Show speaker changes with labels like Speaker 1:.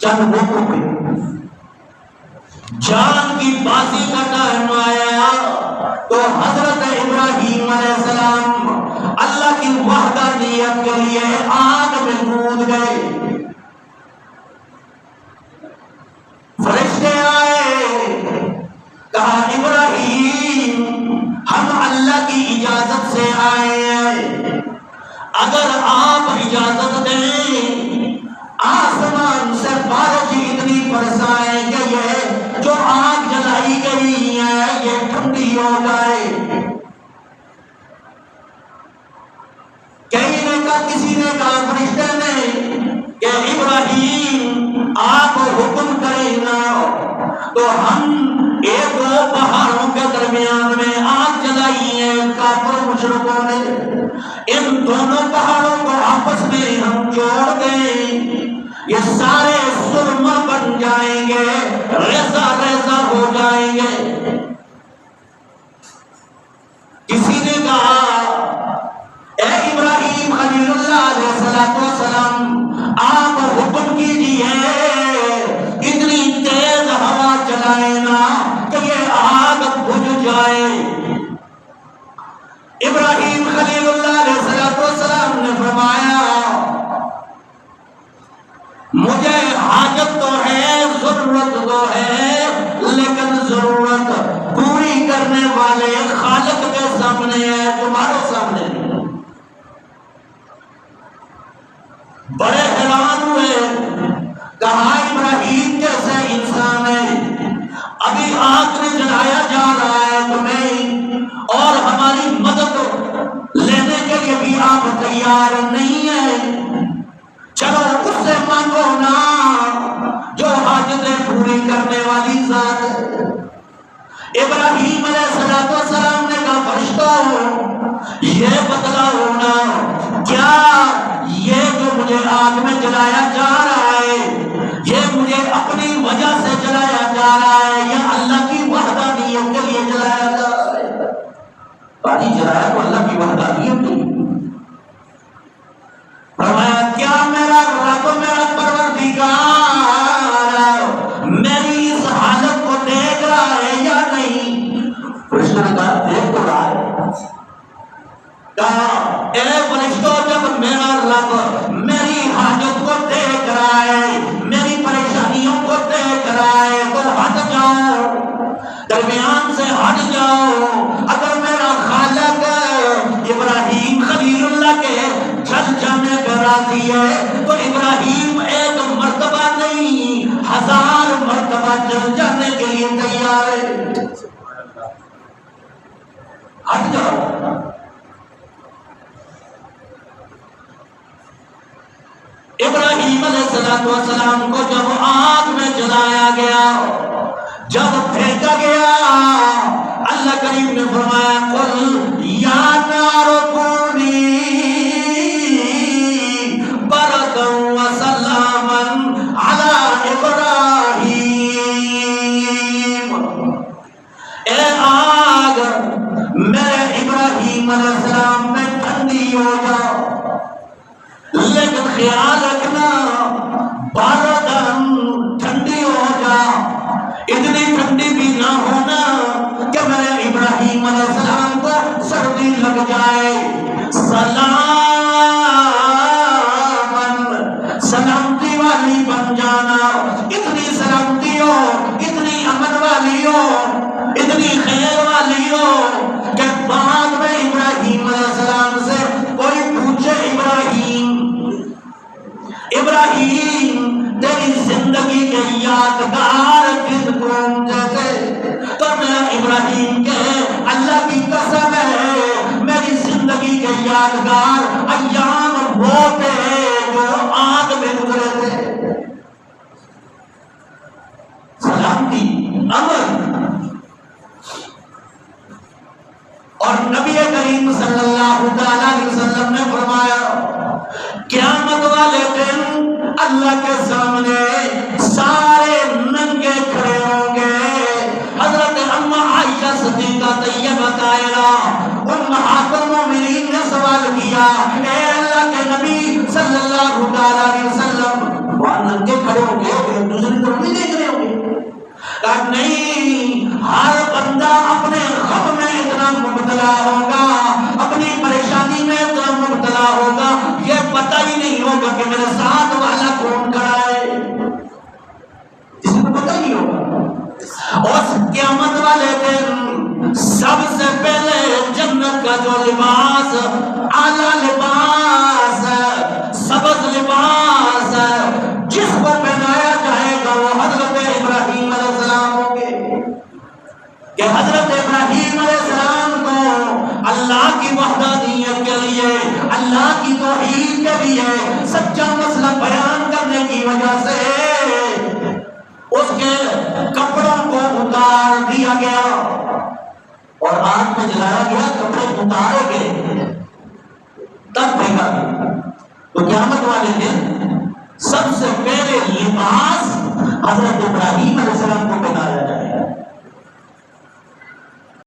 Speaker 1: چند موقعوں پہ جان کی بازی کا ٹائم آیا تو حضرت ابراہیم علیہ السلام اللہ کی وحدانیت کے لیے آگ میں کود گئے. فرشتے آئے, کہا ابراہیم ہم اللہ کی اجازت سے آئے ہیں, اگر آپ اجازت دیں آسمان سے بارش اتنی برسائیں کہ یہ جو آگ جلائی گئی ہے یہ ٹھنڈی ہو جائے. کسی نے کہا فرشتے نے کہ ابراہیم آپ حکم کریں نا تو ہم ایک دو پہاڑوں کے درمیان میں آگ جلائی ہے کافر مشرکوں نے, ان دونوں پہاڑوں کو آپس میں ہم جوڑ دیں یہ سارے سرما بن جائیں گے, ریزہ ریزہ ہو جائیں گے. کسی نے کہا اے ابراہیم خلیل اللہ علیہ السلام آپ حکم کیجیے اتنی تیز ہوا چلائے نا کہ یہ آگ بجھ جائے. ابراہیم خلیل اللہ علیہ السلام نے فرمایا مجھے حاجت تو ہے, ضرورت تو ہے, لیکن ضرورت پوری کرنے والے خالق کے سامنے ہے, تمہارے سامنے نہیں. بڑے حیران ہوئے, کہا ابراہیم کیسے انسان ہے, ابھی آگ میں جلایا جا رہا ہے تمہیں اور ہماری مدد لینے کے لیے بھی آپ تیار نہیں ہیں. چلو اس سے مانگو نا جو حاجتیں پوری کرنے والی ذات ہے. ابراہیم علیہ السلام نے کہا فرشتوں یہ بتلاؤ نا کیا یہ جو مجھے آگ میں جلایا جا رہا ہے یہ مجھے اپنی وجہ سے جلایا جا رہا ہے یا اللہ کی وحدانیت کے لیے جلایا جا رہا ہے؟ پانی جلایا تو اللہ کی وحدانیت کے لیے. فرمایا کیا میرا رب میرا پروردگار میری اس حالت کو دیکھ رہا ہے یا نہیں؟ فرشتوں نے کہا دیکھ تو رہا ہے. کہا اے فرشتوں جب میرا رب میری حاجت کو دیکھ رہا ہے میری پریشانیوں کو دیکھ رہا ہے تو ہٹ جاؤ, درمیان سے ہٹ جاؤ. اگر میرا خالق ابراہیم خلیل اللہ کے جل جانے پہ راضی ہے تو ابراہیم ایک مرتبہ نہیں 1000 مرتبہ جل جانے کے لیے تیار ہے. ہٹ جاؤ. ابراہیم علیہ السلام کو جب آگ میں جلایا گیا, جب پھینکا گیا, اللہ کریم نے فرمایا قل یا نار کونی بردا وسلاما علی ابراہیم. اے آگ میرے ابراہیم علیہ السلام میں ٹھنڈی ہو جاؤ, لیکن خیال رکھنا باردن ٹھنڈی ہو جا, اتنی ٹھنڈی بھی نہ ہونا کہ میرے ابراہیم علیہ السلام کو سردی لگ جائے. سلامتی والی بن جانا, اتنی سلامتی ہو, اتنی امن والی ہو, اتنی خیر والی ہو کہ بعد میں ابراہیم علیہ السلام سے کوئی پوچھے ابراہیم تیری زندگی کے یادگار کن کون جیسے, تو میرا ابراہیم کہے اللہ کی قسم ہے میری زندگی کے یادگار ایام وہ تھے جو آگ میں گزرے تھے. سلامتی, امن. اور نبی کریم صلی اللہ علیہ وسلم نے فرمایا قیامت والے دن اللہ کے سامنے سارے ننگے کھڑے ہوں گے. حضرت اما عائشہ صدیقہ طیبہ طاہرہ امہات المومنین نے سوال کیا اے اللہ کے نبی صلی اللہ علیہ وسلم وہاں ننگے کھڑے ہوں گے کہ حضرت ابراہیم علیہ السلام کو اللہ کی وحدانیت کے لیے، اللہ کی توحید کے لیے سچا مسئلہ بیان کرنے کی وجہ سے اس کے کپڑوں کو اتار دیا گیا اور آگ میں جلایا گیا، کپڑے اتارے گئے، تب پھینکا گیا۔ تو قیامت والے دن سب سے پہلے لباس حضرت ابراہیم علیہ السلام کو پہنا